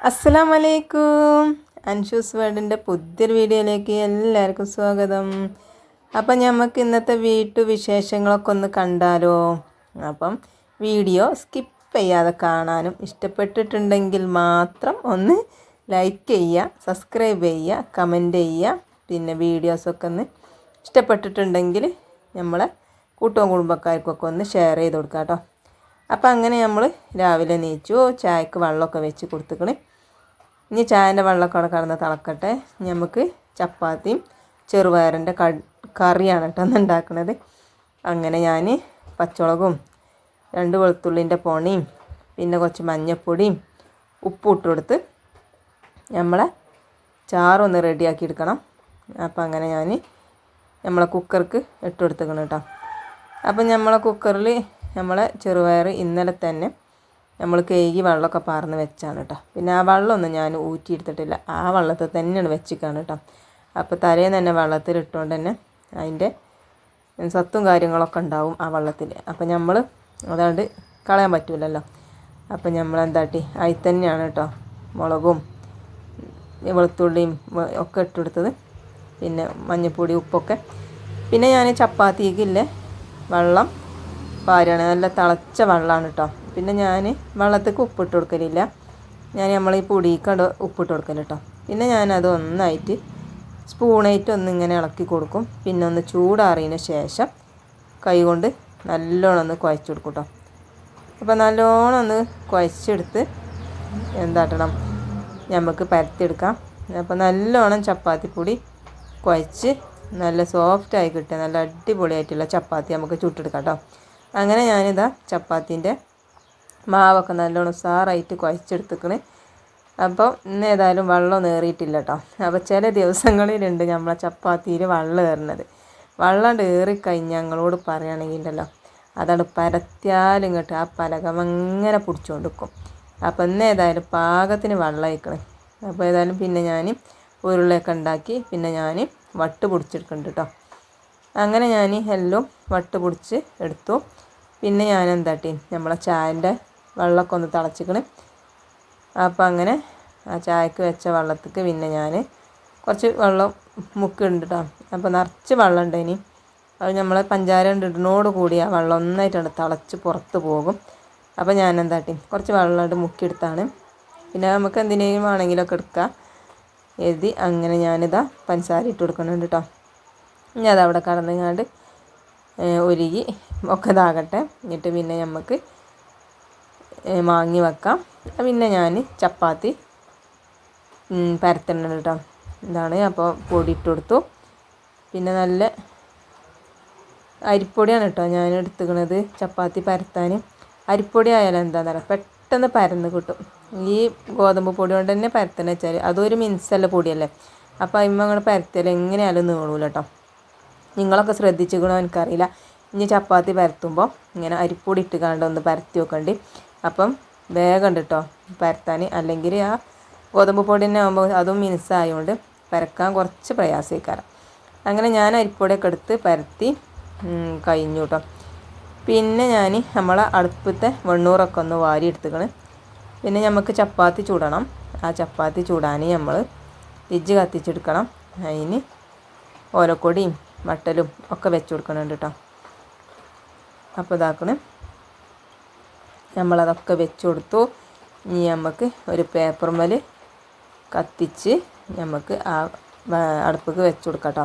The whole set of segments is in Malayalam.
അസ്സലാമലൈക്കും. അൻഷൂസ് വേർഡിൻ്റെ പുതിയൊരു വീഡിയോയിലേക്ക് എല്ലാവർക്കും സ്വാഗതം. അപ്പം നമുക്ക് ഇന്നത്തെ വിശേഷങ്ങളൊക്കെ ഒന്ന് കണ്ടാലോ. അപ്പം വീഡിയോ സ്കിപ്പ് ചെയ്യാതെ കാണാനും ഇഷ്ടപ്പെട്ടിട്ടുണ്ടെങ്കിൽ മാത്രം ഒന്ന് ലൈക്ക് ചെയ്യുക, സബ്സ്ക്രൈബ് ചെയ്യുക, കമൻറ്റ് ചെയ്യുക. പിന്നെ വീഡിയോസൊക്കെ ഒന്ന് ഇഷ്ടപ്പെട്ടിട്ടുണ്ടെങ്കിൽ നമ്മളെ കുടുംബക്കാർക്കൊക്കെ ഒന്ന് ഷെയർ ചെയ്ത് കൊടുക്കുക കേട്ടോ. അപ്പം അങ്ങനെ നമ്മൾ രാവിലെ നീച്ചു ചായക്ക് വെള്ളമൊക്കെ വെച്ച് കൊടുത്തുക്കണേ. ഇനി ചായൻ്റെ വെള്ളമൊക്കെ അവിടെ കടന്ന് തിളക്കട്ടെ. നമുക്ക് ചപ്പാത്തിയും ചെറുപയറിൻ്റെ കറിയാണ് കേട്ടോ ഒന്ന് ഉണ്ടാക്കുന്നത്. അങ്ങനെ ഞാൻ പച്ചമുളകും 2 വെളുത്തുള്ളിൻ്റെ പൊണിയും പിന്നെ കുറച്ച് മഞ്ഞൾപ്പൊടിയും ഉപ്പും ഇട്ട് കൊടുത്ത് നമ്മളെ ചാറൊന്ന് റെഡിയാക്കി എടുക്കണം. അപ്പം അങ്ങനെ ഞാൻ നമ്മളെ കുക്കർക്ക് ഇട്ട് കൊടുത്തേക്കണം കേട്ടോ. അപ്പം നമ്മളെ കുക്കറിൽ നമ്മളെ ചെറുപയർ ഇന്നലെ തന്നെ നമ്മൾ കഴുകി വെള്ളമൊക്കെ പാർന്ന് വെച്ചാണ് കേട്ടോ. പിന്നെ ആ വെള്ളമൊന്നും ഞാൻ ഊറ്റിയെടുത്തിട്ടില്ല, ആ വെള്ളത്തിൽ തന്നെയാണ് വെച്ചിക്കാണ് കേട്ടോ. അപ്പോൾ തലേന്ന് തന്നെ വെള്ളത്തിൽ ഇട്ടുകൊണ്ട് തന്നെ അതിൻ്റെ സത്തും കാര്യങ്ങളൊക്കെ ഉണ്ടാവും ആ വെള്ളത്തിൽ. അപ്പം നമ്മൾ അതുകൊണ്ട് കളയാൻ പറ്റില്ലല്ലോ. അപ്പം നമ്മൾ എന്താട്ടി അതിൽ തന്നെയാണ് കേട്ടോ മുളകും വെളുത്തുള്ളിയും ഒക്കെ ഇട്ടെടുത്തത്, പിന്നെ മഞ്ഞൾപ്പൊടി ഉപ്പൊക്കെ. പിന്നെ ഞാൻ ചപ്പാത്തിക്കില്ലേ വെള്ളം പാരാണ്, നല്ല തിളച്ച വെള്ളമാണ് കേട്ടോ. പിന്നെ ഞാൻ വെള്ളത്തേക്ക് ഉപ്പിട്ട് കൊടുക്കലില്ല, ഞാൻ നമ്മൾ ഈ പൊടിക്കണ്ട് ഉപ്പിട്ട് കൊടുക്കൽ കേട്ടോ. പിന്നെ ഞാനത് ഒന്നായിട്ട് സ്പൂണായിട്ട് ഒന്നിങ്ങനെ ഇളക്കി കൊടുക്കും. പിന്നെ ഒന്ന് ചൂടാറിയതിന് ശേഷം കൈ കൊണ്ട് നല്ലോണം ഒന്ന് കുഴച്ച് കൊടുക്കും കേട്ടോ. അപ്പോൾ നല്ലോണം ഒന്ന് കുഴച്ചെടുത്ത് എന്താട്ടണം നമുക്ക് പരത്തിയെടുക്കാം. അപ്പോൾ നല്ലോണം ചപ്പാത്തിപ്പൊടി കുഴച്ച് നല്ല സോഫ്റ്റായി കിട്ടുക, നല്ല അടിപൊളിയായിട്ടുള്ള ചപ്പാത്തി നമുക്ക് ചുട്ടെടുക്കാം കേട്ടോ. അങ്ങനെ ഞാനിതാ ചപ്പാത്തിൻ്റെ മാവൊക്കെ നല്ലോണം ഉസാറായിട്ട് കുഴച്ചെടുത്തിക്കണ്. അപ്പോൾ ഇന്ന് ഏതായാലും വെള്ളം ഏറിയിട്ടില്ല കേട്ടോ. അപ്പോൾ ചില ദിവസങ്ങളിലുണ്ട് നമ്മളെ ചപ്പാത്തിയിൽ വെള്ളം ഏറുന്നത്. വെള്ളം ഏറിക്കഴിഞ്ഞാൽ ഞങ്ങളോട് പറയുകയാണെങ്കിൽ ഉണ്ടല്ലോ, അതാണ് പരത്തിയാലും ഇങ്ങോട്ട് ആ പലകം അങ്ങനെ പിടിച്ചുകൊണ്ട് നിൽക്കും. അപ്പോൾ ഇന്ന് ഏതായാലും പാകത്തിന് വെള്ളം ഒഴിക്കണം. അപ്പോൾ ഏതായാലും പിന്നെ ഞാൻ ഉരുളയൊക്കെ ഉണ്ടാക്കി പിന്നെ ഞാൻ വട്ട് പിടിച്ചെടുക്കുന്നുണ്ട് കേട്ടോ. അങ്ങനെ ഞാൻ എല്ലാം വട്ട് പിടിച്ച് എടുത്തു. പിന്നെ ഞാൻ എന്താട്ടി നമ്മളെ ചായൻ്റെ വെള്ളമൊക്കെ ഒന്ന് തിളച്ചിക്കണ്. അപ്പോൾ അങ്ങനെ ആ ചായക്ക് വെച്ച വെള്ളത്തേക്ക് പിന്നെ ഞാൻ കുറച്ച് വെള്ളം മുക്കുന്നുണ്ട് കേട്ടോ. അപ്പോൾ നിറച്ച് വെള്ളം ഉണ്ട്. ഇനി അത് നമ്മളെ പഞ്ചാര ഇടുന്നോട് കൂടി ആ വെള്ളം ഒന്നായിട്ടാണ് തിളച്ച് പുറത്ത് പോകും. അപ്പോൾ ഞാൻ എന്താട്ടി കുറച്ച് വെള്ളം മുക്കിയെടുത്താണ്. പിന്നെ നമുക്ക് എന്തിനേലും വേണമെങ്കിലൊക്കെ എടുക്കാം എഴുതി. അങ്ങനെ ഞാനിതാ പഞ്ചസാര ഇട്ട് കൊടുക്കുന്നുണ്ട് കേട്ടോ. ഇനി അതവിടെ കടന്നങ്ങാണ്ട് ഒരുങ്ങി ഒക്കെ ഇതാകട്ടെ. എന്നിട്ട് പിന്നെ നമുക്ക് മാങ്ങി വെക്കാം. പിന്നെ ഞാൻ ചപ്പാത്തി പരത്തണം കേട്ടോ. എന്താണ് അപ്പോൾ പൊടി ഇട്ട് കൊടുത്തു. പിന്നെ നല്ല അരിപ്പൊടിയാണ് കേട്ടോ ഞാൻ എടുത്തുക്കണത് ചപ്പാത്തി പരത്താൻ. അരിപ്പൊടി ആയാലും എന്താണെന്ന് പറയുക പെട്ടെന്ന് പരന്ന് കിട്ടും. ഈ ഗോതമ്പ് പൊടി കൊണ്ട് തന്നെ പരത്തണം വെച്ചാൽ അതൊരു മിനുസല്ല പൊടിയല്ലേ. അപ്പോൾ അതിന്മേൽ അങ്ങോട്ട് പരത്തിയാൽ എങ്ങനെയായാലും നീളൂല കേട്ടോ. നിങ്ങളൊക്കെ ശ്രദ്ധിച്ചിക്കണോ എനിക്കറിയില്ല. ഇനി ചപ്പാത്തി പരത്തുമ്പോൾ ഇങ്ങനെ അരിപ്പൊടി ഇട്ട് കണ്ട് ഒന്ന് പരത്തി വെക്കണ്ടി. അപ്പം വേഗം ഉണ്ട് കേട്ടോ പരത്താൻ. അല്ലെങ്കിൽ ആ ഗോതമ്പ് പൊടി തന്നെ ആകുമ്പോൾ അതും മിനുസായതുകൊണ്ട് പരക്കാൻ കുറച്ച് പ്രയാസമായിക്കാരം. അങ്ങനെ ഞാൻ അരിപ്പൊടിയൊക്കെ എടുത്ത് പരത്തി കഴിഞ്ഞു കേട്ടോ. പിന്നെ ഞാൻ നമ്മളെ അടുപ്പത്തെ വെണ്ണൂറൊക്കെ ഒന്ന് വാരി എടുത്തുക്കണ്. പിന്നെ നമുക്ക് ചപ്പാത്തി ചൂടണം. ആ ചപ്പാത്തി ചൂടാൻ നമ്മൾ തിജ്ജ് കത്തിച്ചെടുക്കണം. അതിന് ഓലക്കൊടിയും വട്ടലും ഒക്കെ വെച്ച് കൊടുക്കണുണ്ട് കേട്ടോ. അപ്പോൾ ഇതാക്കണം നമ്മളതൊക്കെ വെച്ച് കൊടുത്തു. ഇനി നമുക്ക് ഒരു പേപ്പർമേൽ കത്തിച്ച് നമുക്ക് ആ അടുപ്പിക്ക് വെച്ച് കൊടുക്കാം കേട്ടോ.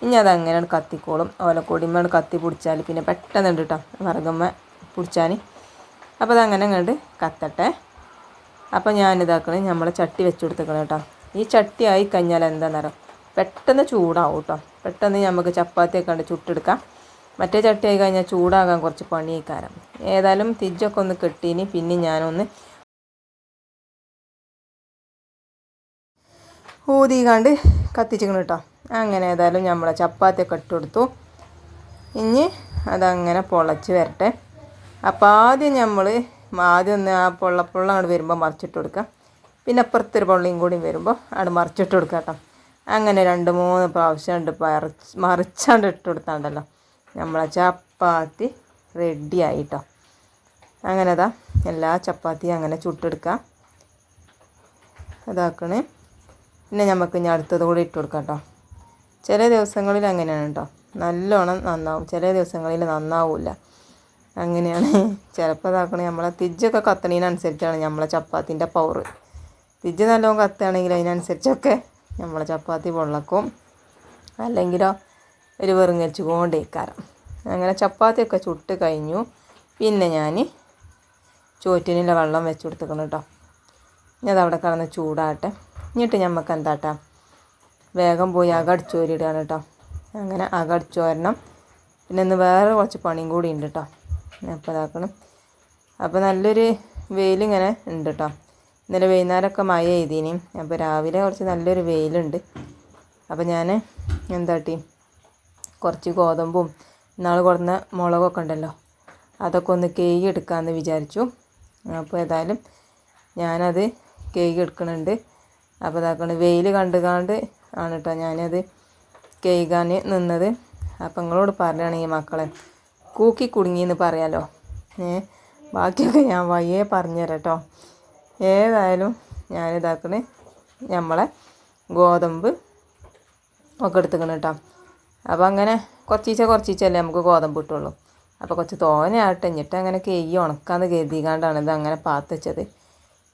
ഇനി അതങ്ങനെയാണ് കത്തിക്കോളും. ഓലക്കൊടിയുമ്പോൾ കത്തി പിടിച്ചാൽ പിന്നെ പെട്ടെന്നുണ്ട് കേട്ടോ വിറകുമ്മ പിടിച്ചാൽ. അപ്പോൾ അതങ്ങനെ അങ്ങോട്ട് കത്തട്ടെ. അപ്പോൾ ഞാനിതാക്കണം നമ്മളെ ചട്ടി വെച്ച് കൊടുത്തേക്കണം കേട്ടോ. ഈ ചട്ടി ആയി കഴിഞ്ഞാൽ എന്താണെന്നറിയാം പെട്ടെന്ന് ചൂടാവും കേട്ടോ. പെട്ടെന്ന് നമുക്ക് ചപ്പാത്തിയൊക്കെ കണ്ട് ചുട്ടെടുക്കാം. മറ്റേ ചട്ടി ആയി കഴിഞ്ഞാൽ ചൂടാകാൻ കുറച്ച് പണിയേക്കാരം. ഏതായാലും തിജ്ജൊക്കെ ഒന്ന് കെട്ടീനി. പിന്നെ ഞാനൊന്ന് ഊതികാണ്ട് കത്തിച്ചിക്കണം കേട്ടോ. അങ്ങനെ ഏതായാലും നമ്മളെ ചപ്പാത്തിയൊക്കെ ഇട്ട് കൊടുത്തു. ഇനി അതങ്ങനെ പൊളച്ച് വരട്ടെ. അപ്പോൾ ആദ്യം ഒന്ന് ആ പൊള്ള അങ്ങോട്ട് വരുമ്പോൾ മറിച്ചിട്ട് കൊടുക്കാം. പിന്നെ അപ്പുറത്തൊരു പൊള്ളിയും കൂടി വരുമ്പോൾ അവിടെ മറിച്ചിട്ട് കൊടുക്കാം കേട്ടോ. അങ്ങനെ 2-3 പ്രാവശ്യം മറിച്ചാണ്ട് ഇട്ട് കൊടുത്താണ്ടല്ലോ നമ്മളെ ചപ്പാത്തി റെഡി ആയിട്ടോ. അങ്ങനെ എല്ലാ ചപ്പാത്തിയും അങ്ങനെ ചുട്ടെടുക്കാം. ഇതാക്കണേ. പിന്നെ നമുക്ക് ഇനി അടുത്തത് കൂടി ഇട്ട് കൊടുക്കാം കേട്ടോ. ചില ദിവസങ്ങളിൽ അങ്ങനെയാണ് കേട്ടോ, നല്ലോണം നന്നാവും, ചില ദിവസങ്ങളിൽ നന്നാവില്ല. അങ്ങനെയാണ്. ചിലപ്പോൾ ഇതാക്കണേ നമ്മളെ തിജ്ജൊക്കെ കത്തണതിനനുസരിച്ചാണ് നമ്മളെ ചപ്പാത്തിൻ്റെ പവർ. തിജ്ജ് നല്ലോണം കത്തുകയാണെങ്കിൽ അതിനനുസരിച്ചൊക്കെ നമ്മളെ ചപ്പാത്തി പൊള്ളക്കും, അല്ലെങ്കിലോ ഒരു വെറുങ്ങച്ച് കൊണ്ടേക്കാരം. അങ്ങനെ ചപ്പാത്തിയൊക്കെ ചുട്ട് കഴിഞ്ഞു. പിന്നെ ഞാൻ ചോറ്റിനുള്ള വെള്ളം വെച്ച് കൊടുത്തിക്കണം കേട്ടോ. ഇനി അതവിടെ കിടന്ന് ചൂടാട്ടെ. എന്നിട്ട് നമുക്ക് എന്താട്ടാം, വേഗം പോയി അകടിച്ചോരിടുകയാണ് കേട്ടോ. അങ്ങനെ അകടിച്ചോരണം. പിന്നെ ഇന്ന് വേറെ കുറച്ച് പണിയും കൂടി ഉണ്ട് കേട്ടോ. അപ്പോൾ ഇതാക്കണം. അപ്പോൾ നല്ലൊരു വെയിലിങ്ങനെ ഉണ്ട് കേട്ടോ. ഇന്നലെ വൈകുന്നേരമൊക്കെ മഴ ചെയ്തിനി. അപ്പോൾ രാവിലെ കുറച്ച് നല്ലൊരു വെയിലുണ്ട്. അപ്പോൾ ഞാൻ എന്താട്ടി, കുറച്ച് ഗോതമ്പും ഇന്നാൾ കൊടുന്ന മുളകൊക്കെ ഉണ്ടല്ലോ, അതൊക്കെ ഒന്ന് കേക്ക് എടുക്കാമെന്ന് വിചാരിച്ചു. അപ്പോൾ ഏതായാലും ഞാനത് കേക്ക് എടുക്കുന്നുണ്ട്. അപ്പോൾ ഇതാക്കണം, വെയിൽ കണ്ടുകാണ്ട് ആണ് കേട്ടോ ഞാനത് കേൾക്കാൻ നിന്നത്. അപ്പം നിങ്ങളോട് പറയുകയാണെങ്കിൽ മക്കളെ കൂക്കി കുടുങ്ങിയെന്ന് പറയാലോ. ബാക്കിയൊക്കെ ഞാൻ വയ്യേ പറഞ്ഞുതരാം കേട്ടോ. ഏതായാലും ഞാനിതാക്കണേ നമ്മളെ ഗോതമ്പ് ഒക്കെ എടുത്തുക്കണം കേട്ടോ. അപ്പോൾ അങ്ങനെ കുറച്ചീച്ചല്ലേ നമുക്ക് ഗോതമ്പ് കിട്ടുള്ളൂ. അപ്പോൾ കുറച്ച് തോനെയായിട്ട് എന്നിട്ട് അങ്ങനെ കേക്ക് ഉണക്കാന്ന് കരുതിക്കാണ്ടാണ് ഇത് അങ്ങനെ പാത്ത് വെച്ചത്.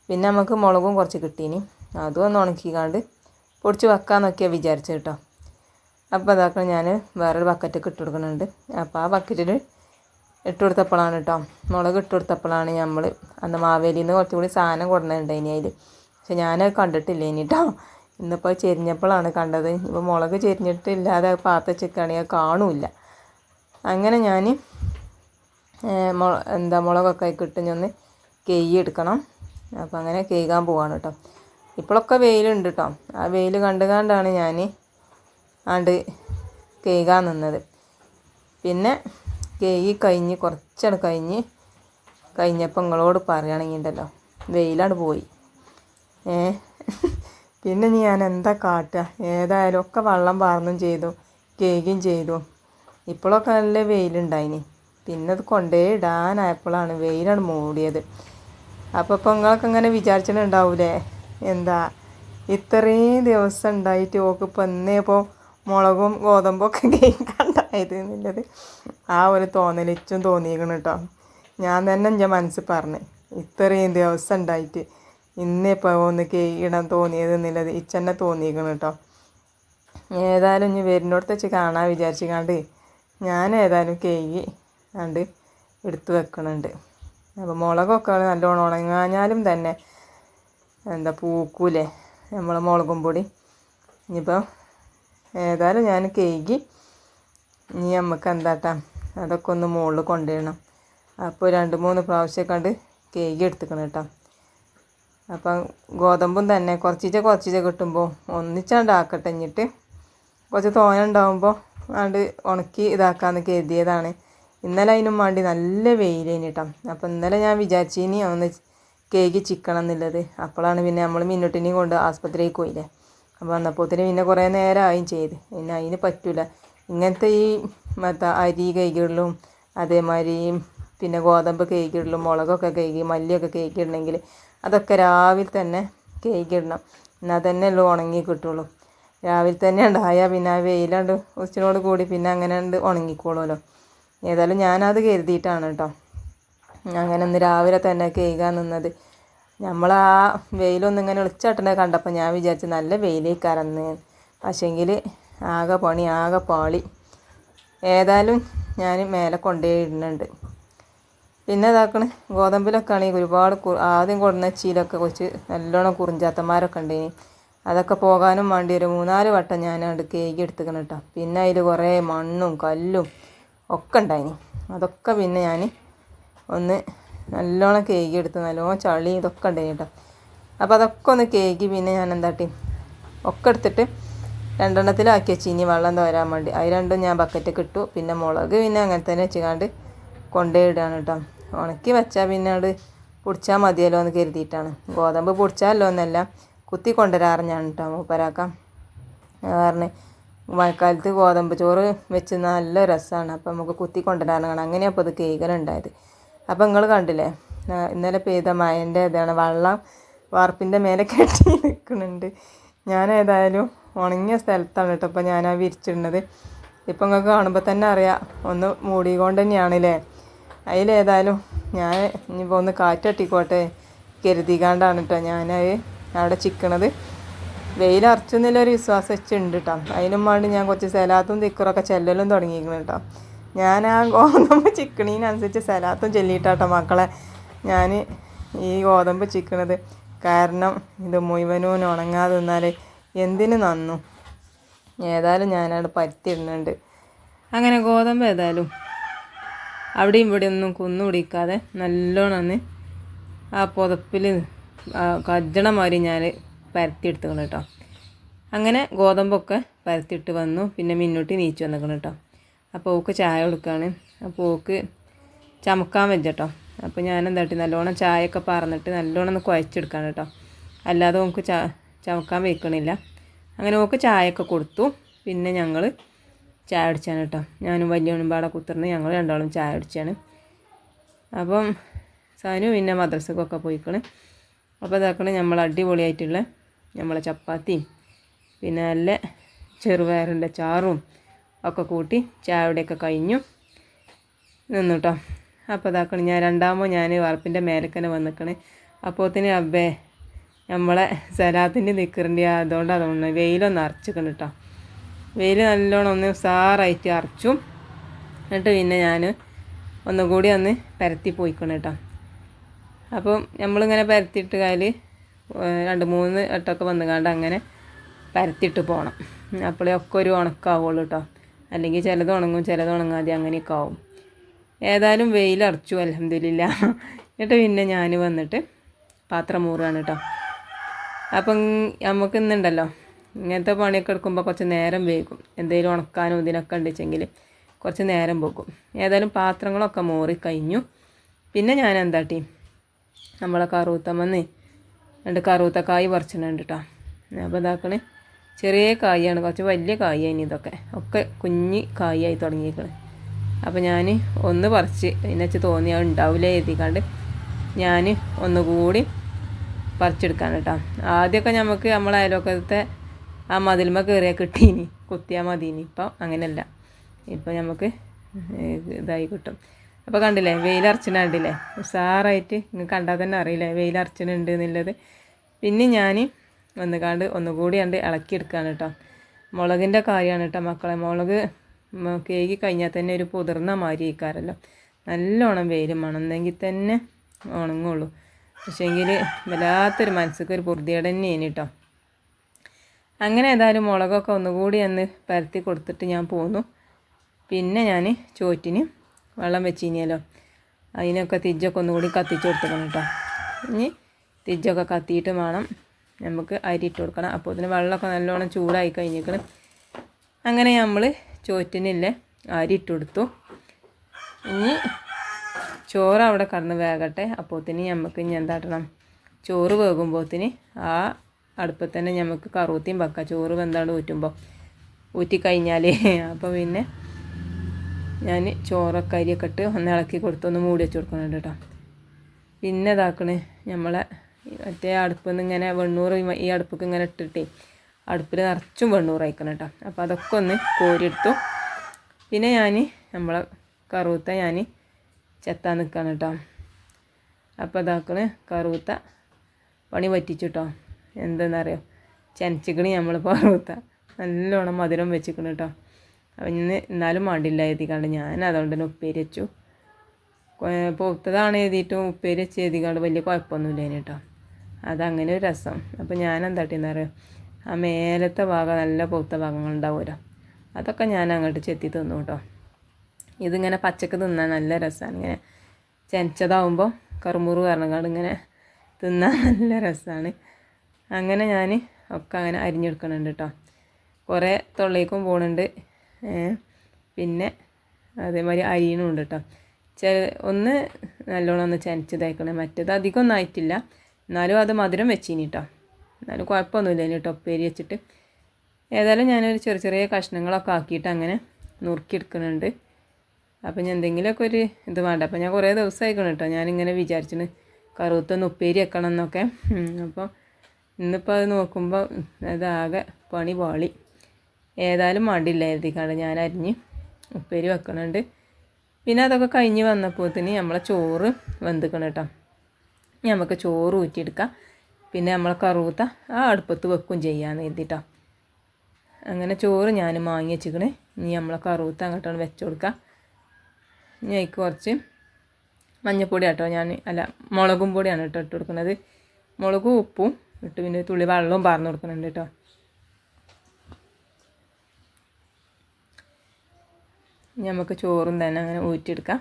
പിന്നെ നമുക്ക് മുളകും കുറച്ച് കിട്ടീനി, അതും ഒന്ന് ഉണക്കിക്കാണ്ട് പൊടിച്ച് വെക്കാമെന്നൊക്കെയാണ് വിചാരിച്ചത് കേട്ടോ. അപ്പോൾ അതാക്കണം ഞാൻ വേറൊരു ബക്കറ്റൊക്കെ ഇട്ട് കൊടുക്കുന്നുണ്ട്. അപ്പോൾ ആ ബക്കറ്റിൽ ഇട്ട് കൊടുത്തപ്പോഴാണ് കേട്ടോ, മുളക് ഇട്ട് കൊടുത്തപ്പോഴാണ് നമ്മൾ അന്ന് മാവേലിയിൽ നിന്ന് കുറച്ചും കൂടി സാധനം കൊടുക്കുന്നുണ്ട് ഇനി അതിൽ. പക്ഷെ ഞാനത് കണ്ടിട്ടില്ല ഇനി കേട്ടോ. ഇന്നിപ്പോൾ ചെരിഞ്ഞപ്പോഴാണ് കണ്ടത്. ഇപ്പോൾ മുളക് ചെരിഞ്ഞിട്ടില്ലാതെ പാത്ത് വെച്ചിരിക്കുകയാണെങ്കിൽ കാണൂല. അങ്ങനെ ഞാൻ മുളകൊക്കെ കിട്ടുന്നൊന്ന് കേക്ക് എടുക്കണം. അപ്പോൾ അങ്ങനെ കേൾക്കാൻ പോവാണ് കേട്ടോ. ഇപ്പോഴൊക്കെ വെയിലുണ്ട് കേട്ടോ. ആ വെയിൽ കണ്ടുകൊണ്ടാണ് ഞാൻ ആണ്ട് കേൾക്കാൻ നിന്നത്. പിന്നെ കേക്ക് കഴിഞ്ഞ് കുറച്ചാണ് കഴിഞ്ഞപ്പോൾ നിങ്ങളോട് പറയുകയാണെങ്കിൽ ഉണ്ടല്ലോ, വെയിലാണ് പോയി. പിന്നെ ഞാൻ എന്താ കാട്ടുക. ഏതായാലും ഒക്കെ വെള്ളം പാർന്നും ചെയ്തു, കേക്കും ചെയ്തു. ഇപ്പോഴൊക്കെ നല്ല വെയിലുണ്ടായിനി. പിന്നെ അത് കൊണ്ടേ ഇടാനായപ്പോഴാണ് വെയിലാണ് മൂടിയത്. അപ്പോൾ ഇപ്പോൾ നിങ്ങളൊക്കെ ഇങ്ങനെ വിചാരിച്ചിട്ടുണ്ടാവൂലേ, എന്താ ഇത്രയും ദിവസം ഉണ്ടായിട്ട് ഓക്ക് ഇപ്പം എന്നേ ഇപ്പോൾ മുളകും ഗോതമ്പൊക്കെ കേൾക്കാണ്ടായത് എന്നുള്ളത് ആ ഒരു തോന്നലിച്ചും തോന്നിയിരിക്കണം കേട്ടോ. ഞാൻ തന്നെ എൻ്റെ മനസ്സിൽ പറഞ്ഞ് ഇത്രയും ദിവസം ഉണ്ടായിട്ട് ഇന്നിപ്പോൾ ഒന്ന് കേക്കിടാൻ തോന്നിയത് എന്നുള്ളത് ഇച്ചെന്നെ തോന്നിയിരിക്കണം കേട്ടോ. ഏതായാലും ഇനി വരുന്നിടത്ത് വെച്ച് കാണാൻ വിചാരിച്ചിക്കാണ്ട് ഞാൻ ഏതായാലും കേക്ക് കണ്ട് എടുത്ത് വെക്കണുണ്ട്. അപ്പോൾ മുളകൊക്കെ നല്ലോണം ഉണങ്ങാഞ്ഞാലും തന്നെ എന്താ പൂക്കൂലേ നമ്മൾ മുളകും പൊടി. ഇനിയിപ്പോൾ ഏതായാലും ഞാൻ കേക്ക് ഇനി നമുക്ക് എന്താട്ടാ അതൊക്കെ ഒന്ന് മുകളിൽ കൊണ്ടുവരണം. അപ്പോൾ 2-3 പ്രാവശ്യം കണ്ട് കേക്ക് എടുത്തുക്കണം കേട്ടോ. അപ്പം ഗോതമ്പും തന്നെ കുറച്ചിച്ച കിട്ടുമ്പോൾ ഒന്നിച്ചാണ്ടാക്കട്ടെ. എന്നിട്ട് കുറച്ച് തോന ഉണ്ടാകുമ്പോൾ ആണ്ട് ഉണക്കി ഇതാക്കാമെന്ന് കരുതിയതാണ്. ഇന്നലെ അതിനും വേണ്ടി നല്ല വെയിലേനി കേട്ടോ. അപ്പോൾ ഇന്നലെ ഞാൻ വിചാരിച്ചിനി ഒന്ന് കേക്ക് ചിക്കണം എന്നുള്ളത്. അപ്പോഴാണ് പിന്നെ നമ്മൾ മിന്നുട്ടിനെയും കൊണ്ട് ആസ്പത്രിയിൽ പോയില്ലേ. അപ്പോൾ വന്നപ്പോഴത്തേന് പിന്നെ കുറേ നേരമായും ചെയ്ത്. പിന്നെ അതിന് പറ്റില്ല. ഇങ്ങനത്തെ ഈ അരി കേക്കിടലും അതേമാതിരി പിന്നെ ഗോതമ്പ് കേക്കിടലും മുളകൊക്കെ കേക്ക് മല്ലിയൊക്കെ കേക്കിടണമെങ്കിൽ അതൊക്കെ രാവിലെ തന്നെ കേക്കിടണം. എന്നാൽ തന്നെ ഉള്ളൂ ഉണങ്ങി കിട്ടുള്ളൂ. രാവിലെ തന്നെ ഉണ്ടായാൽ പിന്നെ ആ വെയിലുണ്ട് ഉച്ചയോട് കൂടി പിന്നെ അങ്ങനെ ഉണ്ട് ഉണങ്ങിക്കോളുമല്ലോ. ഏതായാലും ഞാനത് കരുതിയിട്ടാണ് കേട്ടോ അങ്ങനെ ഒന്ന് രാവിലെ തന്നെ കേൾക്കാൻ നിന്നത്. നമ്മൾ ആ വെയിലൊന്നും ഇങ്ങനെ ഒളിച്ചാട്ടനെ കണ്ടപ്പോൾ ഞാൻ വിചാരിച്ചു നല്ല വെയിലേക്കാരെന്ന്. പക്ഷേങ്കിൽ ആകെ പാളി. ഏതായാലും ഞാൻ മേലെ കൊണ്ടുപോയി ഇടുന്നുണ്ട്. പിന്നെ ഇതാക്കണ ഗോതമ്പിലൊക്കെ ആണെങ്കിൽ ഒരുപാട് ആദ്യം കൊടുന്ന ചീലൊക്കെ കുറച്ച് നല്ലോണം കുറിഞ്ചാത്തന്മാരൊക്കെ ഉണ്ടേനി. അതൊക്കെ പോകാനും വേണ്ടി ഒരു 3-4 വട്ടം ഞാനവിടെ കേക്ക് എടുത്തുക്കണം കേട്ടോ. പിന്നെ അതിൽ കുറേ മണ്ണും കല്ലും ഒക്കെ ഉണ്ടായിനി. അതൊക്കെ പിന്നെ ഞാൻ ഒന്ന് നല്ലോണം കേക്ക് എടുത്ത് നല്ലോണം ചളി ഇതൊക്കെ ഉണ്ടായിനി കേട്ടോ. അപ്പോൾ അതൊക്കെ ഒന്ന് കേക്ക് പിന്നെ ഞാൻ എന്താട്ടി ഒക്കെ എടുത്തിട്ട് 2 വെച്ചിനി വെള്ളം തോരാൻ വേണ്ടി. അത് രണ്ടും ഞാൻ ബക്കറ്റൊക്കെ ഇട്ടു. പിന്നെ മുളക് പിന്നെ അങ്ങനെ തന്നെ വെച്ചുകൊണ്ട് കൊണ്ടുപോയി ഇടാണ് കേട്ടോ. ഉണക്കി വെച്ചാൽ പിന്നെ അത് പൊടിച്ചാൽ മതിയല്ലോ എന്ന് കരുതിയിട്ടാണ്. ഗോതമ്പ് പൊടിച്ചാലോ എന്നല്ല കുത്തി കൊണ്ടുവരാറിഞ്ഞാണ് കേട്ടോ മൂപ്പരാക്കാം. കാരണം മഴക്കാലത്ത് ഗോതമ്പ് ചോറ് വെച്ച് നല്ല രസമാണ്. അപ്പോൾ നമുക്ക് കുത്തി കൊണ്ടുവരാറാണ്. അങ്ങനെയാണ് അപ്പോൾ ഇത് കേൾക്കലുണ്ടായത്. അപ്പോൾ നിങ്ങൾ കണ്ടില്ലേ ഇന്നലെ പെയ്ത മഴൻ്റെ ഇതാണ് വെള്ളം വാർപ്പിൻ്റെ മേലെ കെട്ടി നിൽക്കുന്നുണ്ട്. ഞാൻ ഏതായാലും ഉണങ്ങിയ സ്ഥലത്താണ് കേട്ടോ ഇപ്പോൾ ഞാൻ ആ വിരിച്ചിടുന്നത്. ഇപ്പം നിങ്ങൾക്ക് കാണുമ്പോൾ തന്നെ അറിയാം ഒന്ന് മൂടിക്കൊണ്ട് തന്നെയാണല്ലേ. അതിലേതായാലും ഞാൻ ഇനിയിപ്പോൾ ഒന്ന് കാറ്റട്ടിക്കോട്ടെ കരുതിക്കാണ്ടാണ് കേട്ടോ ഞാനത് അവിടെ ചിക്കണത്. വെയിലറച്ചെന്നുള്ളൊരു വിശ്വാസം വെച്ചുണ്ട് കേട്ടോ. അതിനും വേണ്ടി ഞാൻ കുറച്ച് സലാത്തും തിക്കറൊക്കെ ചെല്ലലും തുടങ്ങിയിരിക്കണം കേട്ടോ. ഞാൻ ആ ഗോതമ്പ് ചിക്കണീനനുസരിച്ച് സലാത്തും ചെല്ലിയിട്ടാട്ടോ മക്കളെ ഞാൻ ഈ ഗോതമ്പ് ചിക്കണത്. കാരണം ഇത് മുഴുവനും ഉണങ്ങാതെ നിന്നാൽ എന്തിനു നന്നു. ഏതായാലും ഞാനവിടെ പരത്തിയിടുന്നുണ്ട്. അങ്ങനെ ഗോതമ്പ് ഏതായാലും അവിടെയും ഇവിടെ ഒന്നും കുന്നു പിടിക്കാതെ നല്ലോണം ആ പുതപ്പിൽ കജ്ജണ മാതിരി ഞാൻ പരത്തിയെടുത്തുക്കണം കേട്ടോ. അങ്ങനെ ഗോതമ്പൊക്കെ പരത്തിയിട്ട് വന്നു. പിന്നെ മിന്നൂട്ടി നീച്ച് വന്നിക്കണം കേട്ടോ. അപ്പോൾ ഓക്ക് ചായ കൊടുക്കുകയാണ്. അപ്പോൾ ഓക്ക് ചമക്കാൻ വെച്ചട്ടോ. അപ്പോൾ ഞാൻ എന്താട്ടി നല്ലോണം ചായയൊക്കെ പറന്നിട്ട് നല്ലോണം ഒന്ന് കുഴച്ചെടുക്കാണ് കേട്ടോ. അല്ലാതെ ഓക്ക് ചമക്കാൻ വെക്കണില്ല. അങ്ങനെ ഓക്ക് ചായയൊക്കെ കൊടുത്തു. പിന്നെ ഞങ്ങൾ ചായ അടിച്ചാണ് കേട്ടോ. ഞാനും വലിയവനും പാടെ കുത്തിർന്ന് ഞങ്ങൾ രണ്ടാളും ചായ അടിച്ചാണ്. അപ്പം സാനു പിന്നെ മദ്രസക്കൊക്കെ പോയിക്കണ്. അപ്പോൾ ഇതാക്കണ നമ്മൾ അടിപൊളിയായിട്ടുള്ള നമ്മളെ ചപ്പാത്തിയും പിന്നെ നല്ല ചെറുപയറിൻ്റെ ചാറും ഒക്കെ കൂട്ടി ചായയുടെയൊക്കെ കഴിഞ്ഞു നിന്നു കേട്ടോ. അപ്പോൾ ഇതാക്കണം ഞാൻ ഞാൻ വാർപ്പിൻ്റെ മേലേക്കന്നെ വന്നിക്കണ്. അപ്പോഴത്തേന് അബ്ബേ നമ്മളെ സലാത്തിൻ്റെ നിക്കറിൻ്റെ അതുകൊണ്ട് വെയിലൊന്ന് അരച്ചിക്കണം കേട്ടോ. വെയിൽ നല്ലോണം ഒന്ന് ഉസാറായിട്ട് അരച്ചു. എന്നിട്ട് പിന്നെ ഞാൻ ഒന്നുകൂടി ഒന്ന് പരത്തി പോയിക്കണം കേട്ടോ. അപ്പം നമ്മളിങ്ങനെ പരത്തിയിട്ട് കയ്യിൽ 2-3 വട്ടമൊക്കെ വന്നുകാണ്ട് അങ്ങനെ പരത്തിയിട്ട് പോകണം. അപ്പോഴേ ഒക്കെ ഒരു ഉണക്കാവുള്ളൂ കേട്ടോ. അല്ലെങ്കിൽ ചിലത് ഉണങ്ങും ചിലത് ഉണങ്ങാതെ അങ്ങനെയൊക്കെ ആവും. ഏതായാലും വെയിലറച്ചു അൽഹംദുലില്ലാ. എന്നിട്ട് പിന്നെ ഞാൻ വന്നിട്ട് പാത്രം മൂറുകയാണ് കേട്ടോ. അപ്പം നമുക്ക് ഇന്നുണ്ടല്ലോ ഇങ്ങനത്തെ പണിയൊക്കെ എടുക്കുമ്പോൾ കുറച്ച് നേരം വൈകും. എന്തെങ്കിലും ഉണക്കാനും ഇതിനൊക്കെ ഉണ്ടെച്ചെങ്കിൽ കുറച്ച് നേരം പോകും. ഏതായാലും പാത്രങ്ങളൊക്കെ മൂറി കഴിഞ്ഞു. പിന്നെ ഞാൻ എന്താട്ടി നമ്മളെ കറുത്തമ്മന്ന് 2 കറുത്തക്കായ് പറിച്ചിട്ടുണ്ട് കേട്ടോ. അപ്പോൾ ഇതാക്കണേ ചെറിയ കായാണ്, കുറച്ച് വലിയ കായാണ്. ഇതൊക്കെ ഒക്കെ കുഞ്ഞി കായായി തുടങ്ങിയിരിക്കണ്. അപ്പോൾ ഞാൻ ഒന്ന് പറിച്ച് അതിനച്ച് തോന്നി അത് ഉണ്ടാവില്ല എഴുതിക്കാണ്ട് ഞാൻ ഒന്നുകൂടി പറിച്ചെടുക്കാണ് കേട്ടോ. ആദ്യമൊക്കെ നമുക്ക് നമ്മളെ അയൽവക്കത്തെ ആ മതിൽമ കയറിയാൽ കിട്ടീനി കുത്തിയാൽ മതിനി. ഇപ്പം അങ്ങനെയല്ല, ഇപ്പം നമുക്ക് ഇതായി കിട്ടും. അപ്പോൾ കണ്ടില്ലേ വെയിലറച്ചിന് കണ്ടില്ലേ ഉസാറായിട്ട്. നിങ്ങൾക്ക് കണ്ടാൽ തന്നെ അറിയില്ലേ വെയിലറച്ചിനുണ്ട് എന്നുള്ളത്. പിന്നെ ഞാൻ ഒന്നുകൂടി ഇളക്കിയെടുക്കുകയാണ് കേട്ടോ. മുളകിൻ്റെ കാര്യമാണ് കേട്ടോ മക്കളെ. മുളക് കേകി കഴിഞ്ഞാൽ തന്നെ ഒരു പുതിർന്ന മാതിരി ഇരിക്കാറല്ലോ. നല്ലോണം വെയിൽ മണമെങ്കിൽ തന്നെ ഉണങ്ങുള്ളൂ. പക്ഷേങ്കിൽ വല്ലാത്തൊരു മനസ്സിക്കൊരു പൊറുതിയേട് തന്നെയാണ് കേട്ടോ. അങ്ങനെ ഏതായാലും മുളകൊക്കെ ഒന്നുകൂടി പരത്തി കൊടുത്തിട്ട് ഞാൻ പോന്നു. പിന്നെ ഞാൻ ചോറ്റിന് വെള്ളം വെച്ചിനിയല്ലോ, അതിനൊക്കെ തിജ്ജൊക്കെ ഒന്നുകൂടി കത്തിച്ച് കൊടുക്കണം കേട്ടോ. ഇനി തിജ്ജൊക്കെ കത്തിയിട്ട് വേണം നമുക്ക് അരി ഇട്ട് കൊടുക്കണം. അപ്പോൾ ഇതിന് വെള്ളമൊക്കെ നല്ലോണം ചൂടായി കഴിഞ്ഞിരിക്കണം. അങ്ങനെ നമ്മൾ ചോറ്റിനില്ലേ അരി ഇട്ട് കൊടുത്തു. ഇനി ചോറ് അവിടെ കടന്ന് വേകട്ടെ. അപ്പോഴത്തേന് നമുക്ക് ഇനി എന്താട്ടണം, ചോറ് വേകുമ്പോഴത്തേന് ആ അടുപ്പത്ത് തന്നെ നമുക്ക് കറുത്തിയും വെക്കാം. ചോറ് വെന്താണ്ട് ഊറ്റിക്കഴിഞ്ഞാൽ അപ്പോൾ പിന്നെ ഞാൻ ചോറൊക്കെ അരിയൊക്കെ ഇട്ട് ഒന്ന് ഇളക്കി കൊടുത്ത് ഒന്ന് മൂടി വെച്ച് കൊടുക്കുന്നുണ്ട് കേട്ടോ. പിന്നെ ഇതാക്കണേ നമ്മളെ മറ്റേ അടുപ്പിൽ നിന്ന് ഇങ്ങനെ വെണ്ണൂറ് ഈ അടുപ്പിൽ ഇങ്ങനെ ഇട്ടിട്ടേ അടുപ്പിൽ നിറച്ചും വെണ്ണൂറ് അയക്കണം കേട്ടോ. അപ്പോൾ അതൊക്കെ ഒന്ന് കോരിയെടുത്തു. പിന്നെ ഞാൻ നമ്മളെ കറുത്ത ഞാൻ ചെത്താൻ നിൽക്കുകയാണ് കേട്ടോ. അപ്പോൾ ഇതാക്കണേ കറുത്ത പണി പറ്റിച്ചു കേട്ടോ. എന്തെന്നറിയോ ചെനച്ചിക്കണി നമ്മൾ കറുത്ത നല്ലോണം മധുരം വെച്ചിക്കണം കേട്ടോ. അപ്പം എന്നാലും മടില്ല എഴുതിക്കാണ്ട് ഞാൻ അതുകൊണ്ട് തന്നെ ഉപ്പേരി വെച്ചു. പൊത്തതാണ് എഴുതിയിട്ടും ഉപ്പേരി വെച്ച് എഴുതിക്കാണ്ട് വലിയ കുഴപ്പമൊന്നുമില്ല അതിന് കേട്ടോ. അതങ്ങനെ ഒരു രസം. അപ്പോൾ ഞാൻ എന്താട്ടിയെന്നറിയോ ആ മേലത്തെ ഭാഗം നല്ല പൊത്ത ഭാഗങ്ങളുണ്ടാവുമല്ലോ, അതൊക്കെ ഞാൻ അങ്ങോട്ട് ചെത്തി തിന്നു കേട്ടോ. ഇതിങ്ങനെ പച്ചക്ക് തിന്നാൻ നല്ല രസമാണ്. ഇങ്ങനെ ചെനച്ചതാവുമ്പോൾ കറുമുറു പറഞ്ഞങ്ങാണ്ട് ഇങ്ങനെ തിന്നാൻ നല്ല രസമാണ്. അങ്ങനെ ഞാൻ ഒക്കെ അങ്ങനെ അരിഞ്ഞെടുക്കണുണ്ട് കേട്ടോ. കുറേ തൊള്ളേക്കും പോകുന്നുണ്ട്. പിന്നെ അതേമാതിരി അരിയണമുണ്ട് കേട്ടോ. ഒന്ന് നല്ലോണം ഒന്ന് ചെനച്ചതായിക്കണേ. മറ്റേത് അധികം ഒന്നും ആയിട്ടില്ല, എന്നാലും അത് മധുരം വെച്ചിനി കേട്ടോ. എന്നാലും കുഴപ്പമൊന്നുമില്ല ഇനി കേട്ടോ ഉപ്പേരി വെച്ചിട്ട്. ഏതായാലും ഞാനൊരു ചെറിയ ചെറിയ കഷ്ണങ്ങളൊക്കെ ആക്കിയിട്ട് അങ്ങനെ നുറുക്കിയെടുക്കുന്നുണ്ട്. അപ്പം ഞാൻ എന്തെങ്കിലുമൊക്കെ ഒരു ഇത് വേണ്ട. അപ്പം ഞാൻ കുറേ ദിവസമായിക്കണം കേട്ടോ ഞാനിങ്ങനെ വിചാരിച്ചിന് കറുത്തൊന്ന് ഉപ്പേരി വെക്കണം എന്നൊക്കെ. അപ്പോൾ ഇന്നിപ്പോൾ അത് നോക്കുമ്പോൾ അതാകെ പണി പാളി. ഏതായാലും മടിയില്ല എഴുതിക്കാണ്ട് ഞാൻ അരിഞ്ഞ് ഉപ്പേരി വെക്കണുണ്ട്. പിന്നെ അതൊക്കെ കഴിഞ്ഞ് വന്നപ്പോഴത്തേന് നമ്മളെ ചോറ് വെന്തിക്കണം കേട്ടോ. നമുക്ക് ചോറ് ഊറ്റിയെടുക്കാം. പിന്നെ നമ്മളെ കറുത്ത ആ അടുപ്പത്ത് വെക്കും ചെയ്യാമെന്ന് എഴുതിട്ടോ. അങ്ങനെ ചോറ് ഞാൻ വാങ്ങി വെച്ചിക്കണേ. ഇനി നമ്മളെ കറുത്ത അങ്ങോട്ടാണ് വെച്ച് കൊടുക്കാം. ഇനി അതിക്ക് കുറച്ച് മഞ്ഞൾപ്പൊടി കേട്ടോ മുളകും പൊടിയാണ് കേട്ടോ ഇട്ട് കൊടുക്കുന്നത്. മുളകും ഉപ്പും ഇട്ട് പിന്നെ തുള്ളി വെള്ളവും പാർന്ന് കൊടുക്കുന്നുണ്ട് കേട്ടോ. ഇനി നമുക്ക് ചോറും തന്നെ അങ്ങനെ ഊറ്റിയെടുക്കാം.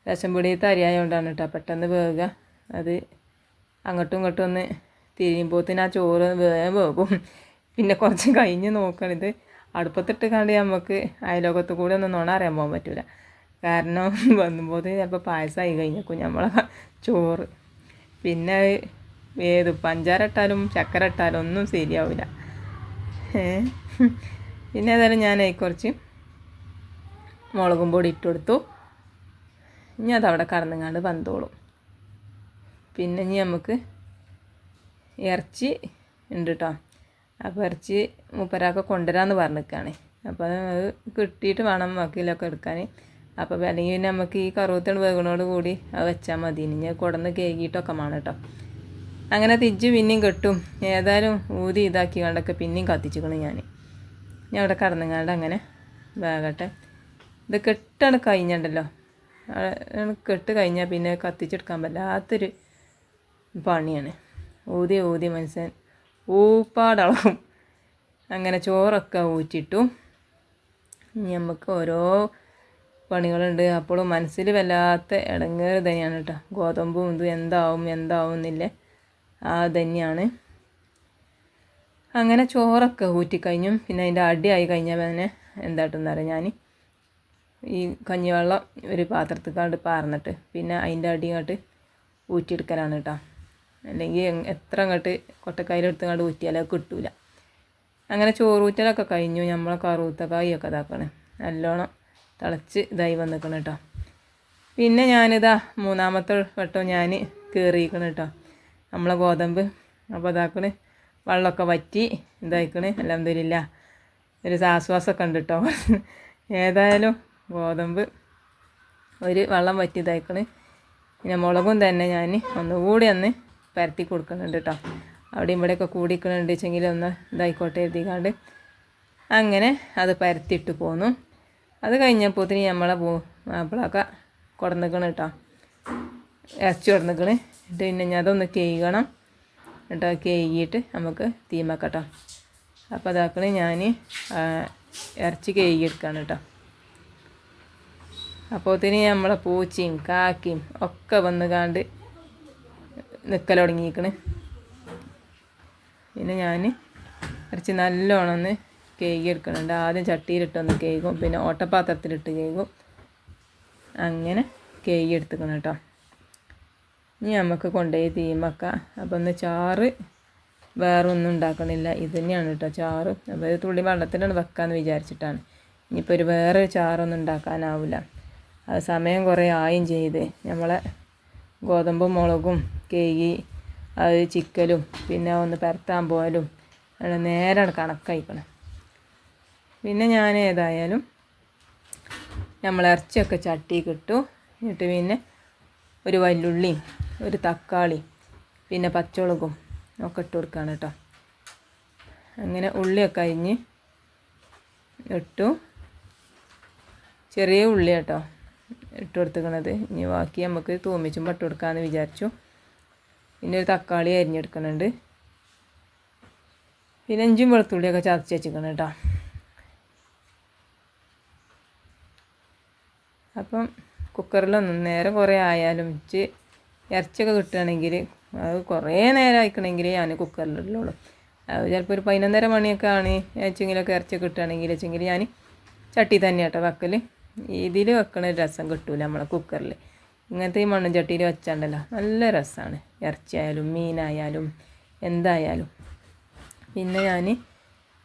റേഷൻ പൊടിയത്തെ അരിയായതുകൊണ്ടാണ് കേട്ടോ പെട്ടെന്ന് വേകുക. അത് അങ്ങോട്ടും ഇങ്ങോട്ടും ഒന്ന് തിരിയുമ്പോഴത്തേന് ആ ചോറ് വേകും. പിന്നെ കുറച്ച് കഴിഞ്ഞ് നോക്കണം. ഇത് അടുപ്പത്തിട്ട് കണ്ട് നമുക്ക് അയലോകത്ത് കൂടെ ഒന്നും നുണ അറിയാൻ പോകാൻ പറ്റില്ല. കാരണം വന്നുമ്പോഴത്തേന് ചിലപ്പോൾ പായസമായി കഴിഞ്ഞേക്കും നമ്മളെ ചോറ്. പിന്നെ ഏത് പഞ്ചാര ഇട്ടാലും ചക്കര ഇട്ടാലും ഒന്നും ശരിയാവില്ല. പിന്നെ ഏതായാലും ഞാൻ കുറച്ച് മുളകും പൊടി ഇട്ട് കൊടുത്തു. ഇനി അതവിടെ കടന്നങ്ങാണ്ട് വന്നോളും. പിന്നെ ഇനി നമുക്ക് ഇറച്ചി ഉണ്ട് കേട്ടോ. അപ്പോൾ ഇറച്ചി മൂപ്പരാക്കെ കൊണ്ടുവരാമെന്ന് പറഞ്ഞിരിക്കുകയാണ്. അപ്പോൾ അത് കിട്ടിയിട്ട് വേണം ബാക്കിയിലൊക്കെ എടുക്കാൻ. അപ്പോൾ അല്ലെങ്കിൽ പിന്നെ നമുക്ക് ഈ കറുവത്തോട് വേഗണോട് കൂടി അത് വെച്ചാൽ മതി. ഇനി കുടന്ന് കേകിയിട്ടൊക്കെ വേണം കേട്ടോ. അങ്ങനെ തിരിച്ച് പിന്നെയും കെട്ടും. ഏതായാലും ഊതി ഇതാക്കി കണ്ടൊക്കെ പിന്നെയും കത്തിച്ചിക്കണം ഞാൻ അവിടെ കടന്നങ്ങാണ്ട് അങ്ങനെ വേഗട്ടെ. ഇത് കെട്ടാണ് കഴിഞ്ഞുണ്ടല്ലോ. കെട്ട് കഴിഞ്ഞാൽ പിന്നെ കത്തിച്ചെടുക്കാൻ പറ്റാത്തൊരു പണിയാണ്. ഊതി മനുഷ്യൻ ഊപ്പാടളവും. അങ്ങനെ ചോറൊക്കെ ഊറ്റിട്ടു. ഇനി നമുക്ക് ഓരോ പണികളുണ്ട്. അപ്പോഴും മനസ്സിൽ വല്ലാത്ത ഇടങ്ങേറ് തന്നെയാണ് കേട്ടോ. ഗോതമ്പും ഇത് എന്താവും എന്നില്ലേ ആ തന്നെയാണ്. അങ്ങനെ ചോറൊക്കെ ഊറ്റിക്കഴിഞ്ഞും പിന്നെ അതിൻ്റെ അടിയായി കഴിഞ്ഞാൽ തന്നെ എന്തായിട്ടെന്ന് അറിയാം, ഞാൻ ഈ കഞ്ഞിവെള്ളം ഒരു പാത്രത്തിൽ കണ്ട് പാർന്നിട്ട് പിന്നെ അതിൻ്റെ അടി ഇങ്ങോട്ട് ഊറ്റിയെടുക്കലാണ് കേട്ടോ. അല്ലെങ്കിൽ എത്ര അങ്ങോട്ട് കൊട്ടക്കായിലെടുത്ത് കണ്ട് ഊറ്റിയാലോ കിട്ടൂല. അങ്ങനെ ചോറൂറ്റലൊക്കെ കഴിഞ്ഞു. നമ്മളെ കറുത്തക്കായൊക്കെ ഇതാക്കണം. നല്ലോണം തിളച്ച് ഇതായി വന്നിക്കണം കേട്ടോ. പിന്നെ ഞാനിതാ മൂന്നാമത്തെ വട്ടം ഞാൻ കയറിയിരിക്കണം കേട്ടോ നമ്മളെ ഗോതമ്പ്. അപ്പോൾ ഇതാക്കണ് വെള്ളമൊക്കെ വറ്റി ഇതായിക്കണ്. അൽഹംദുലില്ലാ ഒരു ആശ്വാസമൊക്കെ ഉണ്ട് കേട്ടോ. ഏതായാലും ഗോതമ്പ് ഒരു വെള്ളം വറ്റി ഇതായിക്കണ്. പിന്നെ മുളകും തന്നെ ഞാൻ ഒന്നുകൂടി ഒന്ന് പരത്തി കൊടുക്കുന്നുണ്ട് കേട്ടോ. അവിടെ ഇവിടെയൊക്കെ കൂടിക്കണുണ്ട് വെച്ചെങ്കിൽ ഒന്ന് ഇതായിക്കോട്ടെ എഴുതിക്കാണ്ട് അങ്ങനെ അത് പരത്തിയിട്ട് പോന്നു. അത് കഴിഞ്ഞപ്പോഴത്തേന് നമ്മളെ മാപ്പിളൊക്കെ കൊടുന്നിക്കണം കേട്ടോ. ഇറച്ചി കൊടുന്നിക്കണ്. എന്നിട്ട് പിന്നെ ഞാൻ അതൊന്ന് കേൾക്കണം കേട്ടോ. കേകിയിട്ട് നമുക്ക് തീമക്കട്ടോ. അപ്പോൾ അതാക്കണ ഞാൻ ഇറച്ചി കേകിയെടുക്കുകയാണ് കേട്ടോ. അപ്പോഴത്തേന് നമ്മളെ പൂച്ചയും കാക്കയും ഒക്കെ വന്ന് കാണ്ട് നിൽക്കൽ തുടങ്ങിയിരിക്കണ്. പിന്നെ ഞാൻ ഇറച്ചി നല്ലോണം ഒന്ന് കേകിയെടുക്കണുണ്ട്. ആദ്യം ചട്ടിയിലിട്ടൊന്ന് കേകും, പിന്നെ ഓട്ടപാത്രത്തിലിട്ട് കേകും. അങ്ങനെ കേകിയെടുത്തുക്കണം കേട്ടോ. ഇനി നമുക്ക് കൊണ്ടുപോയി തീമക്കാം. അപ്പോൾ ഒന്ന് ചാറ് വേറെ ഒന്നും ഉണ്ടാക്കണില്ല, ഇത് തന്നെയാണ് കേട്ടോ ചാറ്. അപ്പോൾ ഇത് തുള്ളി വെള്ളത്തിലാണ് വെക്കാമെന്ന് വിചാരിച്ചിട്ടാണ്. ഇനിയിപ്പോൾ ഒരു വേറെ ചാറൊന്നും ഉണ്ടാക്കാനാവില്ല. അത് സമയം കുറേ ആയും ചെയ്ത് നമ്മളെ ഗോതമ്പും മുളകും കേകി അത് ചിക്കലും പിന്നെ ഒന്ന് പരത്താൻ പോയാലും നേരെ കണക്കായിക്കണം. പിന്നെ ഞാൻ ഏതായാലും നമ്മൾ ഇറച്ചിയൊക്കെ ചട്ടി കിട്ടു. എന്നിട്ട് പിന്നെ ഒരു വല്ലുള്ളിയും ഒരു തക്കാളി പിന്നെ പച്ചമുളകും ഒക്കെ ഇട്ട് കൊടുക്കുകയാണ് കേട്ടോ. അങ്ങനെ ഉള്ളിയൊക്കെ അരിഞ്ഞ് ഇട്ടു. ചെറിയ ഉള്ളി കേട്ടോ ഇട്ട് കൊടുത്തിക്കണത്. ഇനി ബാക്കി നമുക്ക് തൂമിച്ചും ഇട്ട് കൊടുക്കാമെന്ന് വിചാരിച്ചു. പിന്നെ ഒരു തക്കാളി അരിഞ്ഞെടുക്കുന്നുണ്ട്. പിന്നെ ഇഞ്ചും വെളുത്തുള്ളിയൊക്കെ ചതച്ച് വെച്ചിരിക്കണം കേട്ടോ. അപ്പം കുക്കറിലൊന്നും നേരം കുറേ ആയാലും ഇറച്ചിയൊക്കെ കിട്ടുകയാണെങ്കിൽ അത് കുറേ നേരം അയക്കണമെങ്കിൽ ഞാൻ കുക്കറിലിടുള്ളൂ. അത് ചിലപ്പോൾ ഒരു 11:30 മണിയൊക്കെ ആണ് വെച്ചെങ്കിലൊക്കെ ഇറച്ചിയൊക്കെ കിട്ടുകയാണെങ്കിൽ വെച്ചെങ്കിൽ ഞാൻ ചട്ടി തന്നെ കേട്ടോ വെക്കൽ. ഇതിൽ വെക്കണ രസം കിട്ടൂല നമ്മളെ കുക്കറിൽ. ഇങ്ങനത്തെ ഈ മണ്ണും ചട്ടിയിൽ വെച്ചാണ്ടല്ലോ നല്ല രസമാണ്. ഇറച്ചി ആയാലും മീനായാലും എന്തായാലും. പിന്നെ ഞാൻ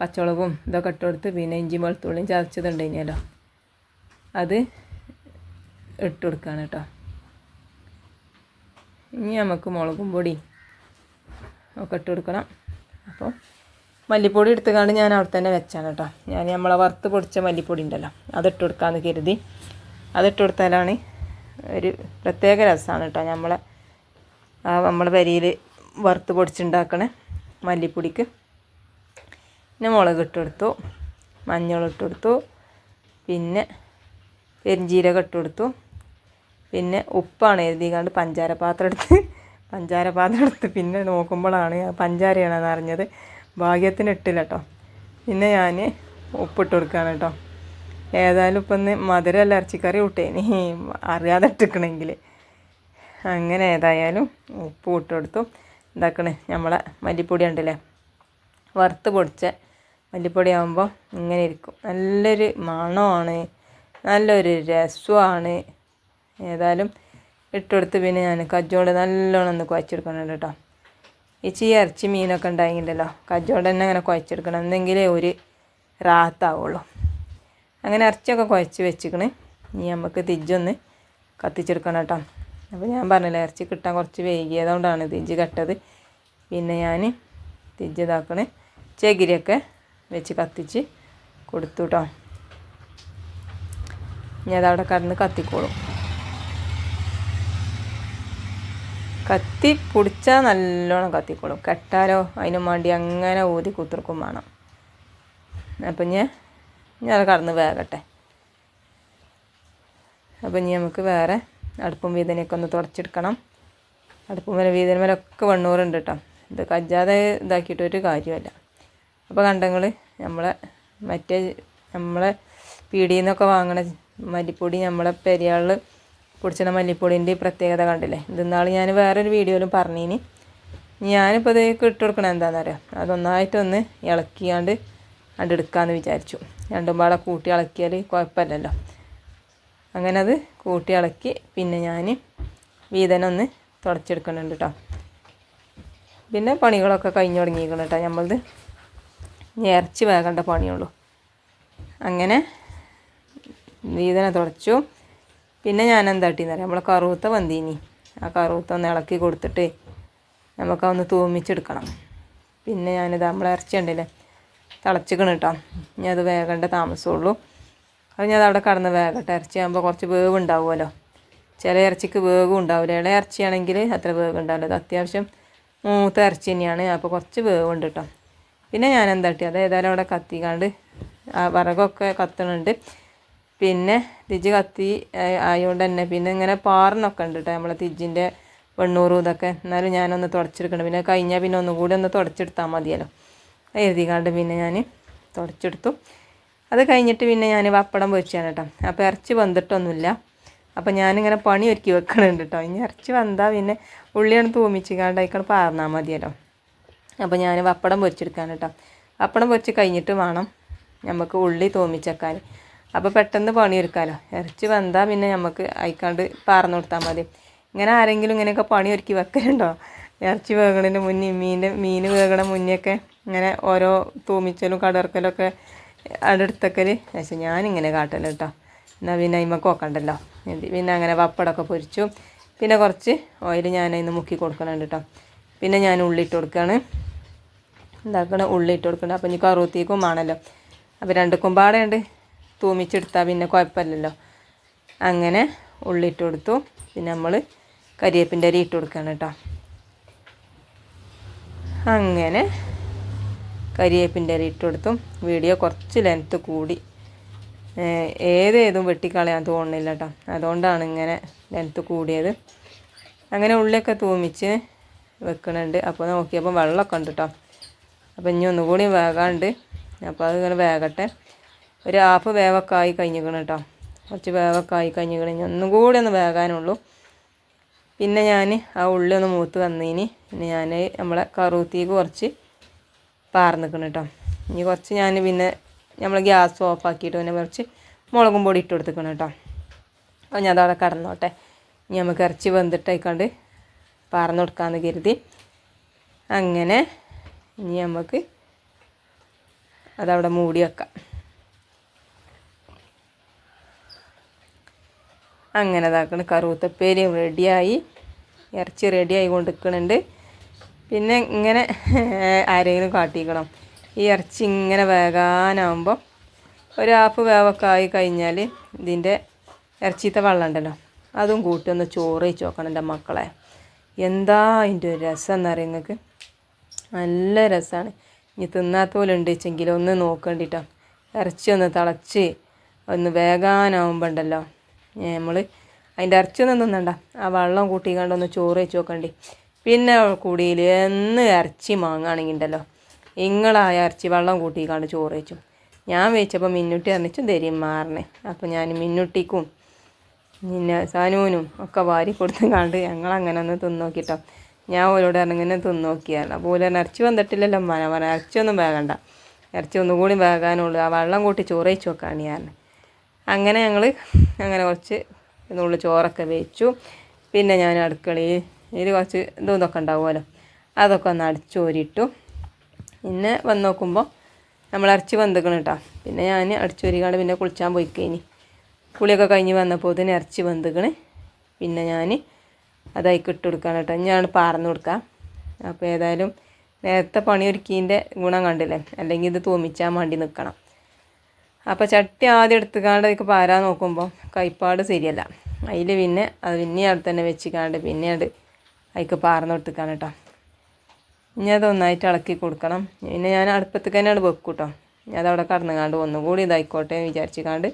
പച്ചമുളകും ഇതൊക്കെ ഇട്ട് കൊടുത്ത് പിന്നെ ഇഞ്ചി വെളുത്തുള്ളിയും ചതച്ചതുണ്ടായിരുന്നല്ലോ അത് ഇട്ട് കൊടുക്കുകയാണ് കേട്ടോ. ഇനി നമുക്ക് മുളകും പൊടി ഒക്കെ ഇട്ട് കൊടുക്കണം. അപ്പോൾ മല്ലിപ്പൊടി എടുത്തുകൊണ്ട് ഞാൻ അവിടെ തന്നെ വെച്ചാണ് കേട്ടോ. ഞാൻ നമ്മളെ വറുത്ത് പൊടിച്ച മല്ലിപ്പൊടി ഉണ്ടല്ലോ അതിട്ട് കൊടുക്കാമെന്ന് കരുതി. അതിട്ട് കൊടുത്താലാണ് ഒരു പ്രത്യേക രസമാണ് കേട്ടോ. നമ്മളെ വരിയിൽ വറുത്ത് പൊടിച്ചുണ്ടാക്കണ മല്ലിപ്പൊടിക്ക്. പിന്നെ മുളക് ഇട്ട് കൊടുത്തു, മഞ്ഞളിട്ട് കൊടുത്തു, പിന്നെ പെരിഞ്ചീരകം ഇട്ട് കൊടുത്തു. പിന്നെ ഉപ്പാണ് എഴുതിക്കാണ്ട് പഞ്ചാര പാത്രം എടുത്ത് പിന്നെ നോക്കുമ്പോഴാണ് പഞ്ചാരയാണെന്ന് അറിഞ്ഞത്. ഭാഗ്യത്തിന് ഇട്ടില്ല കേട്ടോ. പിന്നെ ഞാൻ ഉപ്പിട്ട് കൊടുക്കുകയാണ് കേട്ടോ. ഏതായാലും ഇപ്പം ഒന്ന് മധുരമല്ല ഇറച്ചിക്കറി കൂട്ടേനി അറിയാതെ ഇട്ടിക്കണമെങ്കിൽ. അങ്ങനെ ഏതായാലും ഉപ്പ് ഇട്ട് കൊടുത്തു. എന്താക്കണേ നമ്മളെ മല്ലിപ്പൊടി ഉണ്ടല്ലേ, വറുത്ത് പൊടിച്ച മല്ലിപ്പൊടി ആകുമ്പോൾ ഇങ്ങനെ ഇരിക്കും. നല്ലൊരു മണമാണ്, നല്ലൊരു രസമാണ്. ഏതായാലും ഇട്ടുകൊടുത്ത് പിന്നെ ഞാൻ കജ്ജോണ്ട് നല്ലോണം ഒന്ന് കുഴച്ചെടുക്കണം കേട്ടോ. ഈ ഇറച്ചി മീനൊക്കെ ഉണ്ടായില്ലല്ലോ, കജ്ജോണ്ട് തന്നെ അങ്ങനെ കുഴച്ചെടുക്കണം, എന്നെങ്കിലേ ഒരു റാത്താവുള്ളൂ. അങ്ങനെ ഇറച്ചിയൊക്കെ കുഴച്ച് വെച്ചിക്കണ്. ഇനി നമുക്ക് തിജ്ജൊന്ന് കത്തിച്ചെടുക്കണം കേട്ടോ. അപ്പോൾ ഞാൻ പറഞ്ഞില്ല ഇറച്ചി കിട്ടാൻ കുറച്ച് വൈകിയതുകൊണ്ടാണ് തിജ്ജ് കെട്ടത്. പിന്നെ ഞാൻ തിജ്ജ് ഇതാക്കണേ ചകിരിയൊക്കെ വെച്ച് കത്തിച്ച് കൊടുത്തു കേട്ടോ. ഇനി അതവിടെ കിടന്ന് കത്തിക്കോളും. കത്തി പിടിച്ചാൽ നല്ലോണം കത്തിക്കോളും, കെട്ടാലോ അതിനും വേണ്ടി അങ്ങനെ ഊതി കുത്തിർക്കും വേണം. അപ്പം ഞാൻ അത് കടന്ന് വേകട്ടെ. അപ്പം ഇനി നമുക്ക് വേറെ അടുപ്പും വീതനയൊക്കെ ഒന്ന് തുടച്ചെടുക്കണം. അടുപ്പും വീതനമേലൊക്കെ വെണ്ണൂറുണ്ട് കേട്ടോ. ഇത് കജ്ജാതെ ഇതാക്കിയിട്ടൊരു കാര്യമല്ല. അപ്പോൾ കണ്ടങ്ങൾ നമ്മളെ പീടിയിൽ നിന്നൊക്കെ വാങ്ങണ മല്ലിപ്പൊടി നമ്മളെ പെരിയാളിൽ പൊടിച്ചിട മല്ലിപ്പൊടിൻ്റെ പ്രത്യേകത കണ്ടില്ലേ. ഇന്നാൾ ഞാൻ വേറൊരു വീഡിയോയിലും പറഞ്ഞിനി. ഞാനിപ്പോൾ ഇതൊക്കെ ഇട്ട് കൊടുക്കണം എന്താണെന്ന് അറിയാം. അതൊന്നായിട്ടൊന്ന് ഇളക്കിയാണ്ട് എടുക്കാമെന്ന് വിചാരിച്ചു. രണ്ടും പാടെ കൂട്ടി ഇളക്കിയാൽ കുഴപ്പമില്ലല്ലോ. അങ്ങനെ അത് കൂട്ടി ഇളക്കി പിന്നെ ഞാൻ വീതനൊന്ന് തുടച്ചെടുക്കുന്നുണ്ട് കേട്ടോ. പിന്നെ പണികളൊക്കെ കഴിഞ്ഞ് തുടങ്ങിയിരിക്കണം കേട്ടോ. നമ്മളത് ഇറച്ചി വേകേണ്ട പണിയുള്ളൂ. അങ്ങനെ വീതന തുടച്ചു. പിന്നെ ഞാൻ എന്താട്ടിന്ന് പറയാം, നമ്മൾ കറുത്ത വന്നീനി, ആ കറുത്ത ഒന്ന് ഇളക്കി കൊടുത്തിട്ട് നമുക്കതൊന്ന് തൂമിച്ചെടുക്കണം. പിന്നെ ഞാനിത് നമ്മളെ ഇറച്ചി ഉണ്ടല്ലേ തിളച്ചിക്കണം കേട്ടോ. ഇനി അത് വേകേണ്ട താമസമുള്ളൂ. അത് ഞാൻ അവിടെ കടന്ന് വേകട്ടെ. ഇറച്ചി ആകുമ്പോൾ കുറച്ച് വേവ് ഉണ്ടാവുമല്ലോ. ചില ഇറച്ചിക്ക് വേവും ഉണ്ടാവില്ല. ഇളയ ഇറച്ചിയാണെങ്കിൽ അത്ര വേവ് ഉണ്ടാവില്ല. അത് അത്യാവശ്യം മൂത്ത ഇറച്ചി തന്നെയാണ്, അപ്പോൾ കുറച്ച് വേവുണ്ട് കേട്ടോ. പിന്നെ ഞാൻ എന്താട്ടി, അത് ഏതായാലും അവിടെ കത്തിക്കാണ്ട് ആ വിറകൊക്കെ കത്തണുണ്ട്. പിന്നെ തിജ്ജ് കത്തി ആയതുകൊണ്ട് തന്നെ പിന്നെ ഇങ്ങനെ പാറിനൊക്കെ ഉണ്ട് കേട്ടോ നമ്മളെ തിജ്ജിൻ്റെ വെണ്ണൂറും ഇതൊക്കെ. എന്നാലും ഞാനൊന്ന് തുടച്ചെടുക്കണം. പിന്നെ കഴിഞ്ഞാൽ പിന്നെ ഒന്നുകൂടി ഒന്ന് തുടച്ചെടുത്താൽ മതിയല്ലോ എഴുതിക്കാണ്ട് പിന്നെ ഞാൻ തുടച്ചെടുത്തു. അത് കഴിഞ്ഞിട്ട് പിന്നെ ഞാൻ പപ്പടം പൊരിച്ചാണ് കേട്ടോ. അപ്പോൾ ഇറച്ചി വന്നിട്ടൊന്നുമില്ല. അപ്പോൾ ഞാനിങ്ങനെ പണി ഒരുക്കി വെക്കണുണ്ട് കേട്ടോ. ഇനി ഇറച്ചി വന്നാൽ പിന്നെ ഉള്ളിയാണ് തൂമിച്ചിക്കാണ്ട് അതിക്കാണ് പാർന്നാൽ മതിയല്ലോ. അപ്പോൾ ഞാൻ പപ്പടം പൊരിച്ചെടുക്കാൻ കേട്ടോ. പപ്പടം പൊരിച്ച് കഴിഞ്ഞിട്ട് വേണം നമുക്ക് ഉള്ളി തൂമിച്ചേക്കാൻ. അപ്പോൾ പെട്ടെന്ന് പണിയൊരുക്കാമല്ലോ. ഇറച്ചി വന്നാൽ പിന്നെ നമുക്ക് അയക്കാണ്ട് പാർന്നു കൊടുത്താൽ മതി. ഇങ്ങനെ ആരെങ്കിലും ഇങ്ങനെയൊക്കെ പണി ഒരുക്കി വെക്കലുണ്ടോ? ഇറച്ചി വേകണതിന് മുന്നേ മീൻ വേകണ മുന്നെയൊക്കെ ഇങ്ങനെ ഓരോ തൂമിച്ചലും കടർക്കലൊക്കെ അടുത്തൊക്കെ. പക്ഷേ ഞാനിങ്ങനെ കാട്ടല്ലോ കേട്ടോ. എന്നാൽ പിന്നെ അതിമൊക്കെ നോക്കണ്ടല്ലോ. പിന്നെ അങ്ങനെ പപ്പടമൊക്കെ പൊരിച്ചു. പിന്നെ കുറച്ച് ഓയിൽ ഞാനതിന് മുക്കി കൊടുക്കണുണ്ട് കേട്ടോ. പിന്നെ ഞാൻ ഉള്ളിയിട്ട് കൊടുക്കുകയാണ്. ഉണ്ടാക്കണം ഉള്ളിയിട്ട് കൊടുക്കണം. അപ്പോൾ ഇനി കറുവത്തേക്കും വേണമല്ലോ. അപ്പോൾ രണ്ടുക്കും പാടെയുണ്ട് തൂമിച്ചെടുത്താൽ പിന്നെ കുഴപ്പമില്ലല്ലോ. അങ്ങനെ ഉള്ളിയിട്ട് കൊടുത്തു. പിന്നെ നമ്മൾ കരിവേപ്പിൻ്റെ അരി ഇട്ട് കൊടുക്കുകയാണ് കേട്ടോ. അങ്ങനെ കരിവേപ്പിൻ്റെ അരി ഇട്ട് കൊടുത്തു. വീഡിയോ കുറച്ച് ലെങ്ത്ത് കൂടി, ഏതും വെട്ടിക്കളയാൻ തോന്നുന്നില്ല കേട്ടോ. അതുകൊണ്ടാണ് ഇങ്ങനെ ലെങ്ത്ത് കൂടിയത്. അങ്ങനെ ഉള്ളിയൊക്കെ തൂമിച്ച് വെക്കണുണ്ട്. അപ്പോൾ നോക്കിയപ്പോൾ വെള്ളമൊക്കെ ഉണ്ട് കേട്ടോ. അപ്പോൾ ഇനി ഒന്നുകൂടി വേകാണ്ട്. അപ്പോൾ അതിങ്ങനെ വേകട്ടെ. ഒരു ഹാഫ് വേവൊക്കെ ആയി കഴിഞ്ഞിരിക്കണം കേട്ടോ. കുറച്ച് വേവൊക്കെ ആയി കഴിഞ്ഞിരിക്കണം. ഇനി ഒന്നും കൂടി ഒന്ന് വേകാനുള്ളൂ. പിന്നെ ഞാൻ ആ ഉള്ളി ഒന്ന് മൂത്ത് വന്നതിന് പിന്നെ ഞാൻ നമ്മളെ കറുവത്തേക്ക് കുറച്ച് പാർന്നിക്കണം കേട്ടോ. ഇനി കുറച്ച് ഞാൻ പിന്നെ നമ്മൾ ഗ്യാസ് ഓഫാക്കിയിട്ട് പിന്നെ കുറച്ച് മുളകും പൊടി ഇട്ട് കൊടുത്തിക്കണം കേട്ടോ. അപ്പോൾ ഞാൻ അതവിടെ കടന്നോട്ടെ. ഇനി നമുക്ക് ഇറച്ചി വെന്തിട്ടേക്കാണ്ട് പാർന്ന് കൊടുക്കാമെന്ന് കരുതി. അങ്ങനെ ഇനി നമുക്ക് അതവിടെ മൂടി വെക്കാം. അങ്ങനെ ഇതാക്കണം. കറുവത്തപ്പേരിയും റെഡിയായി. ഇറച്ചി റെഡി ആയി കൊണ്ടിരിക്കുന്നുണ്ട്. പിന്നെ ഇങ്ങനെ ആരെങ്കിലും കാട്ടിക്കണം, ഈ ഇറച്ചി ഇങ്ങനെ വേകാനാകുമ്പോൾ ഒരു ഹാഫ് വേവൊക്കെ ആയി കഴിഞ്ഞാൽ ഇതിൻ്റെ ഇറച്ചിത്തെ വെള്ളം ഉണ്ടല്ലോ അതും കൂട്ടി ഒന്ന് ചോറ് വെച്ച് നോക്കണം എൻ്റെ മക്കളെ. എന്താ അതിൻ്റെ ഒരു രസം എന്നറിയാം നിങ്ങൾക്ക്, നല്ല രസമാണ്. ഇനി തിന്നാത്ത പോലെ ഉണ്ട് വെച്ചെങ്കിൽ ഒന്ന് നോക്കേണ്ടിട്ടോ. ഇറച്ചി ഒന്ന് തിളച്ച് ഒന്ന് വേകാനാവുമ്പോൾ ഉണ്ടല്ലോ നമ്മൾ അതിൻ്റെ ഇറച്ചിയൊന്നും തിന്നണ്ട, ആ വെള്ളം കൂട്ടിക്കാണ്ടൊന്ന് ചോറ് വെച്ച് നോക്കണ്ടി. പിന്നെ കൂടിയിൽ എന്ന് ഇറച്ചി വാങ്ങുകയാണെങ്കിൽ ഉണ്ടല്ലോ നിങ്ങളാ ഇറച്ചി വെള്ളം കൂട്ടിക്കാണ്ട് ചോറ് വെച്ചു. ഞാൻ വെച്ചപ്പോൾ മിന്നുട്ടി അറിഞ്ഞിച്ചും തരും മാറിനെ. അപ്പോൾ ഞാൻ മിന്നുട്ടിക്കും പിന്നെ സാനൂനും ഒക്കെ വാരി കൊടുത്തുകാണ്ട് ഞങ്ങളങ്ങനെ ഒന്ന് തിന്നോക്കിട്ടോ. ഞാൻ ഓരോട് ഇറങ്ങനെ തിന്നോക്കിയാണ്. അപ്പോൾ ഓരോ ഇറച്ചി വന്നിട്ടില്ലല്ലോ അമ്മ. ഞാൻ പറഞ്ഞ ഇറച്ചിയൊന്നും വേകണ്ട, ഇറച്ചി ഒന്നുകൂടി വേകാനുള്ളൂ, ആ വെള്ളം കൂട്ടി ചോറ് വെച്ച് വെക്കാണ് ഞാൻ. അങ്ങനെ ഞങ്ങൾ അങ്ങനെ കുറച്ച് ഇതിനുള്ളിൽ ചോറൊക്കെ വെച്ചു. പിന്നെ ഞാൻ അടുക്കളയിൽ ഇതിൽ കുറച്ച് ഇതൊക്കെ ഉണ്ടാവുമല്ലോ അതൊക്കെ ഒന്ന് അടിച്ചോരിട്ടു. പിന്നെ വന്ന് നോക്കുമ്പോൾ നമ്മൾ ഇറച്ചി വെന്തിക്കണം കേട്ടോ. പിന്നെ ഞാൻ അടിച്ചോരിക്കാണ്ട് പിന്നെ കുളിച്ചാൻ പോയിക്കേനി. കുളിയൊക്കെ കഴിഞ്ഞ് വന്നപ്പോൾ ഇതിന് ഇറച്ചി വെന്തിക്കണ്. പിന്നെ ഞാൻ അതായിക്ക് ഇട്ട് കൊടുക്കുകയാണ് കേട്ടോ. ഞാൻ പാർന്ന് കൊടുക്കാം. അപ്പോൾ ഏതായാലും നേരത്തെ പണിയൊരുക്കീൻ്റെ ഗുണം കണ്ടില്ലേ, അല്ലെങ്കിൽ ഇത് തൂമിച്ചാൻ വേണ്ടി നിൽക്കണം. അപ്പോൾ ചട്ടി ആദ്യം എടുത്തുകാണ്ട് അതിക്ക് പാരാൻ നോക്കുമ്പോൾ കൈപ്പാട് ശരിയല്ല. അതിൽ പിന്നെ അത് പിന്നെ അവിടെ തന്നെ വെച്ചിക്കാണ്ട് പിന്നെ അത് അതിക്ക് പാർന്ന് കൊടുത്തിക്കാണ് കേട്ടോ. ഇനി അത് ഒന്നായിട്ട് ഇളക്കി കൊടുക്കണം. പിന്നെ ഞാൻ അടുപ്പത്തേക്ക് തന്നെയാണ് വെക്കും കേട്ടോ. ഞാൻ അതവിടെ കടന്നുകാണ്ട് ഒന്നുകൂടി ഇതായിക്കോട്ടെ എന്ന് വിചാരിച്ചിക്കാണ്ട്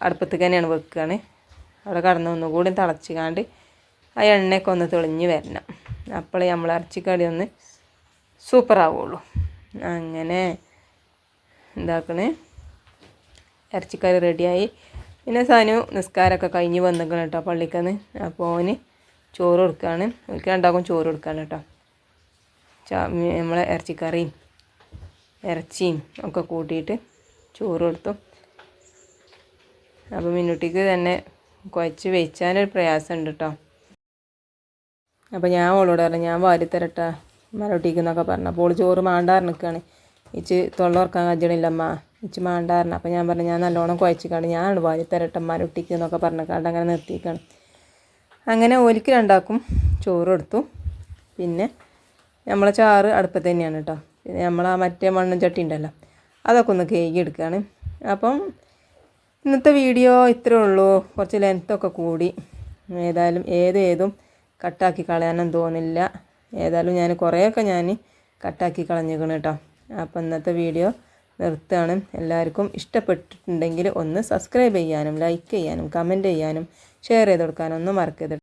അടുപ്പത്തേക്ക് തന്നെയാണ് വെക്കുകയാണ്. അവിടെ കടന്ന് ഒന്നുകൂടി തിളച്ചിക്കാണ്ട് ആ എണ്ണയൊക്കെ ഒന്ന് തെളിഞ്ഞ് വരണം. അപ്പോഴേ നമ്മൾ ഇറച്ചിക്കടി ഒന്ന് സൂപ്പറാവുള്ളൂ. അങ്ങനെ എന്താക്കണേ, ഇറച്ചിക്കറി റെഡിയായി. പിന്നെ സാനു നിസ്കാരമൊക്കെ കഴിഞ്ഞ് വന്നിക്കണം കേട്ടോ പള്ളിക്കന്ന്. അപ്പോൾ ഓന് ചോറ് കൊടുക്കുകയാണ്. എനിക്ക് രണ്ടാക്കും ചോറ് കൊടുക്കുകയാണ് കേട്ടോ. നമ്മളെ ഇറച്ചിക്കറിയും ഇറച്ചിയും ഒക്കെ കൂട്ടിയിട്ട് ചോറ് കൊടുത്തു. അപ്പോൾ മിന്നുട്ടിക്ക് തന്നെ കുഴച്ച് വെച്ചാനൊരു പ്രയാസമുണ്ട് കേട്ടോ. അപ്പോൾ ഞാൻ ഓളോട് പറഞ്ഞു ഞാൻ വാരിത്തരട്ടാ മരോട്ടിക്കെന്നൊക്കെ പറഞ്ഞു. അപ്പോൾ ഓൾ ചോറ് മാണ്ടാറ് നിൽക്കുകയാണ്. ഇച്ച് തൊള്ളോർക്കാൻ കജ്ജണില്ലമ്മ, ഇച്ച് മാണ്ടാറിന്. അപ്പോൾ ഞാൻ പറഞ്ഞു ഞാൻ നല്ലോണം കുഴച്ചിക്കാണ്ട് ഞാൻ വാരിത്തരട്ടെ മരോട്ടിക്ക് എന്നൊക്കെ പറഞ്ഞിക്കാണ്ട് അങ്ങനെ നിർത്തിക്കാണ്. അങ്ങനെ ഓലിക്ക് രണ്ടാക്കും ചോറ് കൊടുത്തു. പിന്നെ നമ്മളെ ചാറ് അടുപ്പത്ത് തന്നെയാണ് കേട്ടോ. പിന്നെ നമ്മളാ മറ്റേ മണ്ണും ചട്ടി ഉണ്ടല്ലോ അതൊക്കെ ഒന്ന് കേകി എടുക്കുകയാണ്. അപ്പം ഇന്നത്തെ വീഡിയോ ഇത്രയേ ഉള്ളൂ. കുറച്ച് ലെങ്ത്തൊക്കെ കൂടി. ഏതായാലും ഏതും കട്ടാക്കി കളയാനൊന്നും തോന്നില്ല. ഏതായാലും ഞാൻ കുറേയൊക്കെ ഞാൻ കട്ടാക്കി കളഞ്ഞിരിക്കണം കേട്ടോ. അപ്പോൾ ഇന്നത്തെ വീഡിയോ നിർത്തുകയാണ്. എല്ലാവർക്കും ഇഷ്ടപ്പെട്ടിട്ടുണ്ടെങ്കിൽ ഒന്ന് സബ്സ്ക്രൈബ് ചെയ്യാനും ലൈക്ക് ചെയ്യാനും കമൻറ്റ് ചെയ്യാനും ഷെയർ ചെയ്ത് കൊടുക്കാനൊന്നും മറക്കരുത്.